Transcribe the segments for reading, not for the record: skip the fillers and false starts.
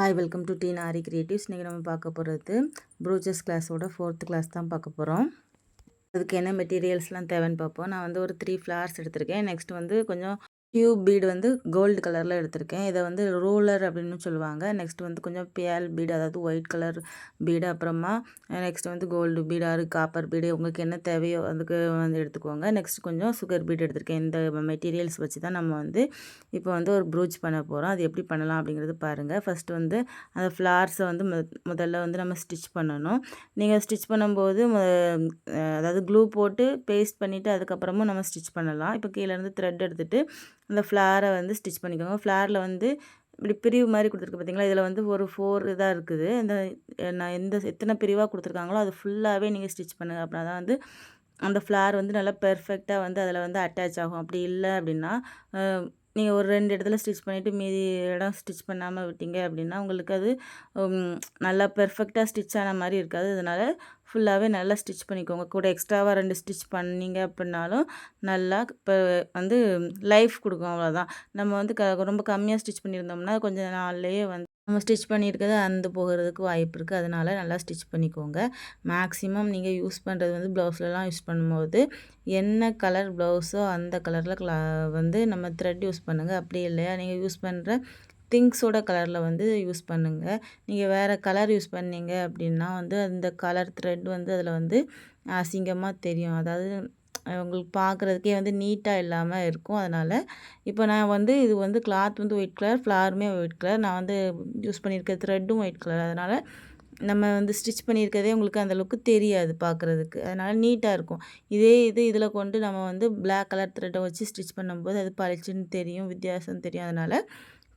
Hi welcome to Deen Aari creatives. இன்றைக்கி நம்ம பார்க்க போகிறது ப்ரூச்சஸ் கிளாஸோட 4th கிளாஸ் தான் பார்க்க போகிறோம். அதுக்கு என்ன மெட்டீரியல்ஸ்லாம் தேவைன்னு பார்ப்போம். நான் வந்து ஒரு 3 ஃப்ளார்ஸ் எடுத்திருக்கேன். நெக்ஸ்ட் வந்து கொஞ்சம் டியூப் பீடு வந்து கோல்டு கலரில் எடுத்திருக்கேன். இதை வந்து ரூலர் அப்படின்னு சொல்லுவாங்க. நெக்ஸ்ட் வந்து கொஞ்சம் பேல் பீடு, அதாவது ஒயிட் கலர் பீடு, அப்புறமா நெக்ஸ்ட் வந்து கோல்டு பீடு ஆறு காப்பர் பீடு, உங்களுக்கு என்ன தேவையோ அதுக்கு வந்து எடுத்துக்கோங்க. நெக்ஸ்ட் கொஞ்சம் சுகர் பீடு எடுத்திருக்கேன். இந்த மெட்டீரியல்ஸ் வச்சு தான் நம்ம வந்து இப்போ வந்து ஒரு ப்ரூச் பண்ண போகிறோம். அது எப்படி பண்ணலாம் அப்படிங்கிறது பாருங்கள். ஃபஸ்ட்டு வந்து அந்த ஃப்ளார்ஸை வந்து முதல்ல வந்து நம்ம ஸ்டிச் பண்ணணும். நீங்கள் ஸ்டிச் பண்ணும்போது அதாவது க்ளூ போட்டு பேஸ்ட் பண்ணிவிட்டு அதுக்கப்புறமும் நம்ம ஸ்டிச் பண்ணலாம். இப்போ கீழேருந்து த்ரெட் எடுத்துகிட்டு அந்த ஃப்ளாரை வந்து ஸ்டிச் பண்ணிக்கோங்க. ஃப்ளாரில் வந்து இப்படி பிரிவு மாதிரி கொடுத்துருக்கு பார்த்தீங்களா, இதில் வந்து ஒரு 4 இதாக இருக்குது. இந்த நான் எத்தனை பிரிவாக கொடுத்துருக்காங்களோ அது ஃபுல்லாகவே நீங்கள் ஸ்டிச் பண்ணுங்கள். அப்படின்னா தான் வந்து அந்த ஃப்ளார் வந்து நல்லா பெர்ஃபெக்டாக வந்து அதில் வந்து அட்டாச் ஆகும். அப்படி இல்லை அப்படின்னா நீங்கள் ஒரு 2 இடத்துல ஸ்டிச் பண்ணிவிட்டு மீதி இடம் ஸ்டிச் பண்ணாமல் விட்டீங்க அப்படின்னா உங்களுக்கு அது நல்லா பெர்ஃபெக்டாக ஸ்டிச் ஆன மாதிரி இருக்காது. அதனால் ஃபுல்லாகவே நல்லா ஸ்டிச் பண்ணிக்கோங்க. கூட எக்ஸ்ட்ராவாக 2 ஸ்டிச் பண்ணிங்க அப்படின்னாலும் நல்லா இப்போ வந்து லைஃப் கொடுக்கும். அவ்வளோதான். நம்ம வந்து ரொம்ப கம்மியாக ஸ்டிச் பண்ணியிருந்தோம்னா கொஞ்சம் நாள்லேயே வந்து நம்ம ஸ்டிச் பண்ணியிருக்கிறது அறுந்து போகிறதுக்கு வாய்ப்பு இருக்குது. அதனால் நல்லா ஸ்டிச் பண்ணிக்கோங்க. மேக்ஸிமம் நீங்கள் யூஸ் பண்ணுறது வந்து ப்ளவுஸ்லலாம் யூஸ் பண்ணும்போது என்ன கலர் ப்ளவுஸோ அந்த கலரில் வந்து நம்ம த்ரெட் யூஸ் பண்ணுங்கள். அப்படி இல்லையா நீங்கள் யூஸ் பண்ணுற திங்ஸோட கலரில் வந்து யூஸ் பண்ணுங்கள். நீங்கள் வேறு கலர் யூஸ் பண்ணீங்க அப்படின்னா வந்து அந்த கலர் த்ரெட் வந்து அதில் வந்து அசிங்கமாக தெரியும். அதாவது உங்களுக்கு பார்க்குறதுக்கே வந்து நீட்டாக இல்லாமல் இருக்கும். அதனால் இப்போ நான் வந்து இது வந்து கிளாத் வந்து ஒயிட் கலர், ஃப்ளாருமே ஒயிட் கலர், நான் வந்து யூஸ் பண்ணியிருக்க த்ரெட்டும் ஒயிட் கலர். அதனால் நம்ம வந்து ஸ்டிச் பண்ணியிருக்கதே உங்களுக்கு அந்த லுக்கு தெரியாது பார்க்குறதுக்கு. அதனால் நீட்டாக இருக்கும். இதே இதில் கொண்டு நம்ம வந்து பிளாக் கலர் த்ரெட்டை வச்சு ஸ்டிச் பண்ணும்போது அது பளிச்சுன்னு தெரியும், வித்தியாசம் தெரியும். அதனால்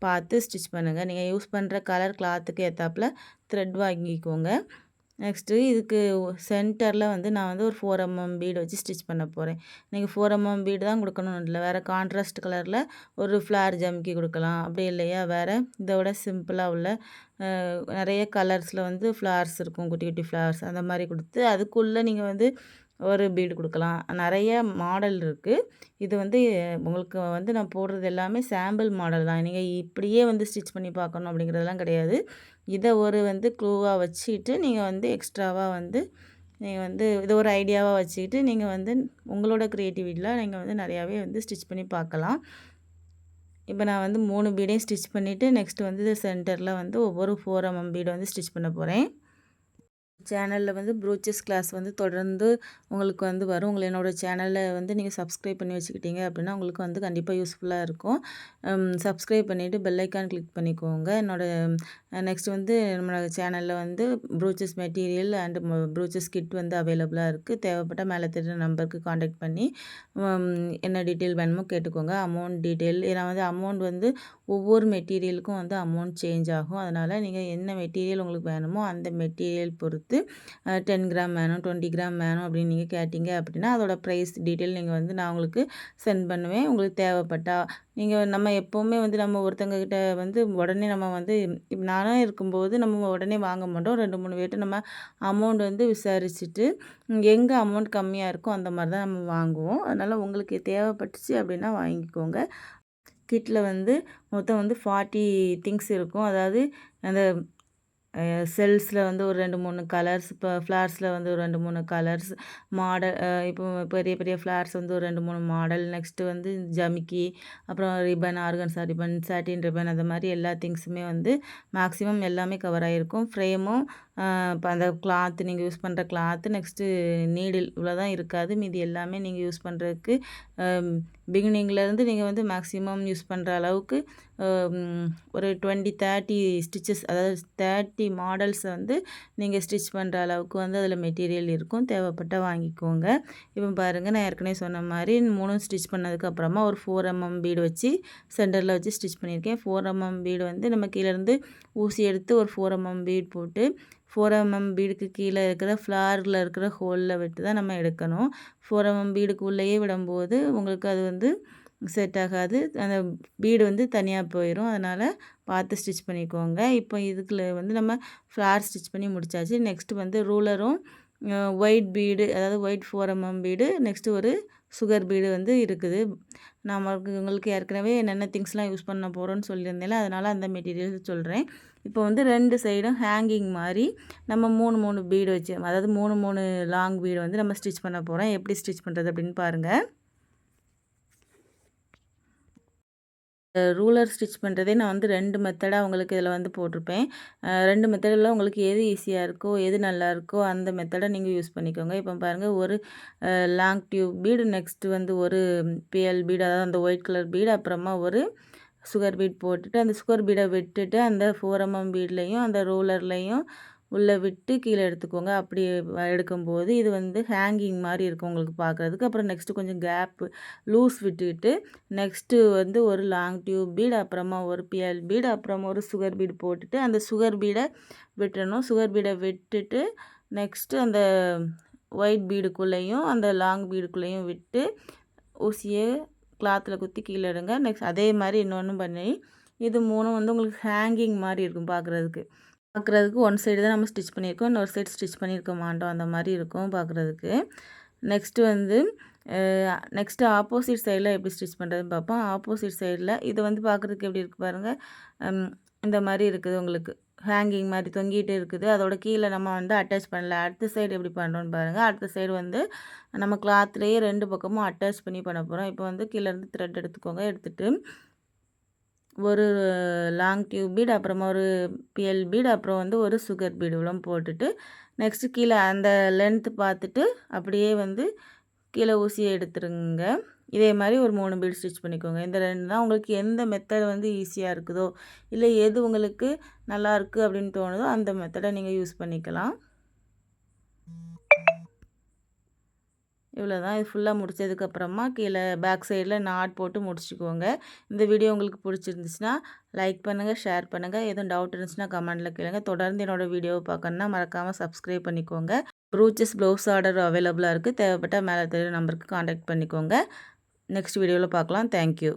பார்த்து ஸ்டிச் பண்ணுங்கள். நீங்கள் யூஸ் பண்ணுற கலர் கிளாத்துக்கு ஏற்றாப்புல த்ரெட் வாங்கிக்கோங்க. நெக்ஸ்ட்டு இதுக்கு சென்டரில் வந்து நான் வந்து ஒரு 4 mm பீடு வச்சு ஸ்டிச் பண்ண போகிறேன். நீங்கள் 4 mm பீடு தான் கொடுக்கணும்னு இல்லை, வேறு கான்ட்ராஸ்ட் கலரில் ஒரு ஃப்ளார் ஜம்கி கொடுக்கலாம். அப்படி இல்லையா வேறு இதோட சிம்பிளாக உள்ள நிறைய கலர்ஸில் வந்து ஃப்ளார்ஸ் இருக்கும், குட்டி குட்டி ஃப்ளார்ஸ் அந்த மாதிரி கொடுத்து அதுக்குள்ளே நீங்கள் வந்து ஒரு பீடு கொடுக்கலாம். நிறைய மாடல் இருக்குது. இது வந்து உங்களுக்கு வந்து நான் போடுறது எல்லாமே சாம்பிள் மாடல் தான். நீங்கள் இப்படியே வந்து ஸ்டிச் பண்ணி பார்க்கணும் அப்படிங்கிறதெல்லாம் கிடையாது. இதை ஒரு வந்து க்ளூவாக வச்சுக்கிட்டு நீங்கள் வந்து எக்ஸ்ட்ராவாக வந்து நீங்கள் வந்து இதை ஒரு ஐடியாவாக வச்சுக்கிட்டு நீங்கள் வந்து உங்களோட க்ரியேட்டிவிட்டியில் நீங்கள் வந்து நிறையாவே வந்து ஸ்டிச் பண்ணி பார்க்கலாம். இப்போ நான் வந்து 3 பீடையும் ஸ்டிச் பண்ணிவிட்டு நெக்ஸ்ட்டு வந்து சென்டரில் வந்து ஒவ்வொரு 4 mm பீடை வந்து ஸ்டிச் பண்ண போகிறேன். சேனலில் வந்து ப்ரூச்சஸ் கிளாஸ் வந்து தொடர்ந்து உங்களுக்கு வந்து வரும். என்னோடய சேனலில் வந்து நீங்கள் சப்ஸ்கிரைப் பண்ணி வச்சுக்கிட்டீங்க அப்படின்னா உங்களுக்கு வந்து கண்டிப்பாக யூஸ்ஃபுல்லாக இருக்கும். சப்ஸ்கிரைப் பண்ணிவிட்டு பெல் ஐக்கான் கிளிக் பண்ணிக்கோங்க. நெக்ஸ்ட் வந்து நம்மளோட சேனலில் வந்து ப்ரூச்சஸ் மெட்டீரியல் அண்டு ப்ரூச்சஸ் கிட் வந்து அவைலபிளாக இருக்குது. தேவைப்பட்ட மேலே தெரிகிற நம்பருக்கு காண்டாக்ட் பண்ணி என்ன டீட்டெயில் வேணுமோ கேட்டுக்கோங்க. அமௌண்ட் டீட்டெயில், ஏன்னா வந்து அமௌண்ட் வந்து ஒவ்வொரு மெட்டீரியலுக்கும் வந்து அமௌண்ட் சேஞ்ச் ஆகும். அதனால் நீங்கள் என்ன மெட்டீரியல் உங்களுக்கு வேணுமோ அந்த மெட்டீரியல் பொறுத்து 10 கிராம் வேணும், 20 கிராம் வேணும் அப்படின்னு நீங்கள் கேட்டிங்க அப்படின்னா அதோட ப்ரைஸ் டீட்டெயில் நீங்கள் வந்து நான் உங்களுக்கு சென்ட் பண்ணுவேன். உங்களுக்கு தேவைப்பட்டா நீங்கள் நம்ம எப்போவுமே வந்து நம்ம ஒருத்தங்கக்கிட்ட வந்து உடனே நம்ம வந்து இப்போ நானும் இருக்கும்போது நம்ம உடனே வாங்க மாட்டோம். 2-3 பேர்கிட்ட நம்ம அமௌண்ட் வந்து விசாரிச்சுட்டு எங்கே அமௌண்ட் கம்மியாக இருக்கோ அந்த மாதிரி தான் நம்ம வாங்குவோம். அதனால் உங்களுக்கு தேவைப்பட்டுச்சு அப்படின்னா வாங்கிக்கோங்க. கிட்டில் வந்து மொத்தம் வந்து 40 திங்ஸ் இருக்கும். அதாவது அந்த செல்ஸில் வந்து ஒரு 2-3 கலர்ஸ், இப்போ ஃப்ளார்ஸில் வந்து ஒரு 2-3 கலர்ஸ் மாடல், இப்போ பெரிய பெரிய ஃப்ளார்ஸ் வந்து ஒரு 2-3 மாடல், நெக்ஸ்ட்டு வந்து ஜமிக்கி, அப்புறம் ribbon, organza ribbon, satin ribbon, அந்த மாதிரி எல்லா திங்ஸுமே வந்து மேக்ஸிமம் எல்லாமே கவர் ஆகிருக்கும். ஃப்ரேமும் இப்போ அந்த கிளாத்து நீங்கள் யூஸ் பண்ணுற கிளாத்து, நெக்ஸ்ட்டு நீடில் இவ்வளோ தான் இருக்காது. மீதி எல்லாமே நீங்கள் யூஸ் பண்ணுறதுக்கு பிகினிங்லேருந்து நீங்கள் வந்து மேக்ஸிமம் யூஸ் பண்ணுற அளவுக்கு ஒரு 20-30 ஸ்டிச்சஸ், அதாவது 30 மாடல்ஸை வந்து நீங்கள் ஸ்டிச் பண்ணுற அளவுக்கு வந்து அதில் மெட்டீரியல் இருக்கும். தேவைப்பட்டால் வாங்கிக்கோங்க. இப்போ பாருங்கள், நான் ஏற்கனவே சொன்ன மாதிரி 3 ஸ்டிச் பண்ணதுக்கப்புறமா ஒரு 4 mm பீடு வச்சு சென்டரில் வச்சு ஸ்டிச் பண்ணியிருக்கேன். 4 mm பீடு வந்து நம்ம கீழேருந்து ஊசி எடுத்து ஒரு 4 mm பீடு போட்டு 4 mm பீடுக்கு கீழே இருக்கிற ஃப்ளாரில் இருக்கிற ஹோலில் விட்டு தான் நம்ம எடுக்கணும். 4 mm பீடுக்கு உள்ளேயே விடும்போது உங்களுக்கு அது வந்து செட் ஆகாது. அந்த பீடு வந்து தனியாக போயிடும். அதனால் பார்த்து ஸ்டிச் பண்ணிக்கோங்க. இப்போ இதுக்குள்ள வந்து நம்ம ஃப்ளார் ஸ்டிச் பண்ணி முடிச்சாச்சு. நெக்ஸ்ட்டு வந்து ரூலரும் ஒயிட் பீடு, அதாவது ஒயிட் 4 mm பீடு, நெக்ஸ்ட்டு ஒரு சுகர் பீடு வந்து இருக்குது. நான் உங்களுக்கு ஏற்கனவே என்னென்ன திங்ஸ்லாம் யூஸ் பண்ண போகிறோன்னு சொல்லியிருந்தேன்ல, அதனால் அந்த மெட்டீரியல் சொல்கிறேன். இப்போ வந்து 2 சைடும் ஹேங்கிங் மாதிரி நம்ம 3 பீடு வச்சு, அதாவது 3 லாங் பீடு வந்து நம்ம ஸ்டிச் பண்ண போகிறோம். எப்படி ஸ்டிச் பண்ணுறது அப்படின்னு பாருங்கள். ரூலர் ஸ்டிச் பண்ணுறதே நான் வந்து 2 மெத்தடாக உங்களுக்கு இதில் வந்து போட்டிருப்பேன். 2 மெத்தடில் உங்களுக்கு எது ஈஸியாக இருக்கோ, எது நல்லாயிருக்கோ அந்த மெத்தடை நீங்கள் யூஸ் பண்ணிக்கோங்க. இப்போ பாருங்கள், ஒரு லாங் டியூப் பீடு, நெக்ஸ்ட்டு வந்து ஒரு பிஎல் பீடு, அதாவது அந்த ஒயிட் கலர் பீடு, அப்புறமா ஒரு சுகர் பீட் போட்டுட்டு, அந்த சுகர் பீடை விட்டுட்டு அந்த 4mm பீட்லேயும் அந்த ரூலர்லேயும் உள்ளே விட்டு கீழே எடுத்துக்கோங்க. அப்படி எடுக்கும்போது இது வந்து ஹேங்கிங் மாதிரி இருக்கும் உங்களுக்கு பார்க்குறதுக்கு. அப்புறம் நெக்ஸ்ட்டு கொஞ்சம் கேப்பு லூஸ் விட்டுக்கிட்டு, நெக்ஸ்ட்டு வந்து ஒரு லாங் டியூப் பீட், அப்புறமா ஒரு பிஎல் பீட், அப்புறமா ஒரு சுகர் பீட் போட்டுட்டு அந்த சுகர் பீடை விட்டுறணும். சுகர் பீடை விட்டுட்டு நெக்ஸ்ட்டு அந்த ஒயிட் பீடுக்குள்ளேயும் அந்த லாங் பீடுக்குள்ளேயும் விட்டு ஊசியை கிளாத்தில் குத்தி கீழே எடுங்க. நெக்ஸ்ட் அதே மாதிரி இன்னொன்று பண்ணி, இது 3ம் வந்து உங்களுக்கு ஹேங்கிங் மாதிரி இருக்கும் பார்க்குறதுக்கு. ஒன் சைடு தான் நம்ம ஸ்டிச் பண்ணியிருக்கோம், இன்னொரு சைடு ஸ்டிச் பண்ணியிருக்க மாட்டோம். அந்த மாதிரி இருக்கும் பார்க்குறதுக்கு. நெக்ஸ்ட்டு வந்து நெக்ஸ்ட்டு ஆப்போசிட் சைடில் எப்படி ஸ்டிச் பண்ணுறதுன்னு பார்ப்போம். ஆப்போசிட் சைடில் இது வந்து பார்க்குறதுக்கு எப்படி இருக்குது பாருங்கள். இந்த மாதிரி இருக்குது உங்களுக்கு, ஹேங்கிங் மாதிரி தொங்கிட்டு இருக்குது. அதோட கீழே நம்ம வந்து அட்டாச் பண்ணல. அடுத்த சைடு எப்படி பண்ணுறோன்னு பாருங்கள். அடுத்த சைடு வந்து நம்ம கிளாத்லேயே 2 பக்கமும் அட்டாச் பண்ணி பண்ண போகிறோம். இப்போ வந்து கீழேருந்து த்ரெட் எடுத்துக்கோங்க. எடுத்துகிட்டு ஒரு லாங் டியூப் பீட், அப்புறமா ஒரு பிஎல் பீட், அப்புறம் வந்து ஒரு சுகர் பீடு இவ்வளோ போட்டுட்டு, நெக்ஸ்ட்டு கீழே அந்த லென்த்து பார்த்துட்டு அப்படியே வந்து கீழே ஊசியை எடுத்துருங்க. இதே மாதிரி ஒரு 3 பீடு ஸ்டிச் பண்ணிக்கோங்க. இந்த 2 தான். உங்களுக்கு எந்த மெத்தட் வந்து ஈஸியாக இருக்குதோ, இல்லை எது உங்களுக்கு நல்லாயிருக்கு அப்படின்னு தோணுதோ அந்த மெத்தடை நீங்கள் யூஸ் பண்ணிக்கலாம். இவ்வளோதான். இது ஃபுல்லாக முடித்ததுக்கப்புறமா கீழே பேக் சைடில் நாட் போட்டு முடிச்சுக்கோங்க. இந்த வீடியோ உங்களுக்கு பிடிச்சிருந்துச்சுன்னா லைக் பண்ணுங்கள், ஷேர் பண்ணுங்கள். எதுவும் டவுட் இருந்துச்சுன்னா கமெண்டில் கேளுங்க. தொடர்ந்து என்னோடய வீடியோவை பார்க்கணுன்னா மறக்காமல் சப்ஸ்கிரைப் பண்ணிக்கோங்க. ப்ரூச்சஸ் ப்ளவுஸ் ஆர்டர் அவைலபிளாக இருக்குது. தேவைப்பட்டால் மேலே தெரியுற நம்பருக்கு காண்டாக்ட் பண்ணிக்கோங்க. நெக்ஸ்ட் வீடியோவில் பார்க்கலாம். தேங்க்யூ.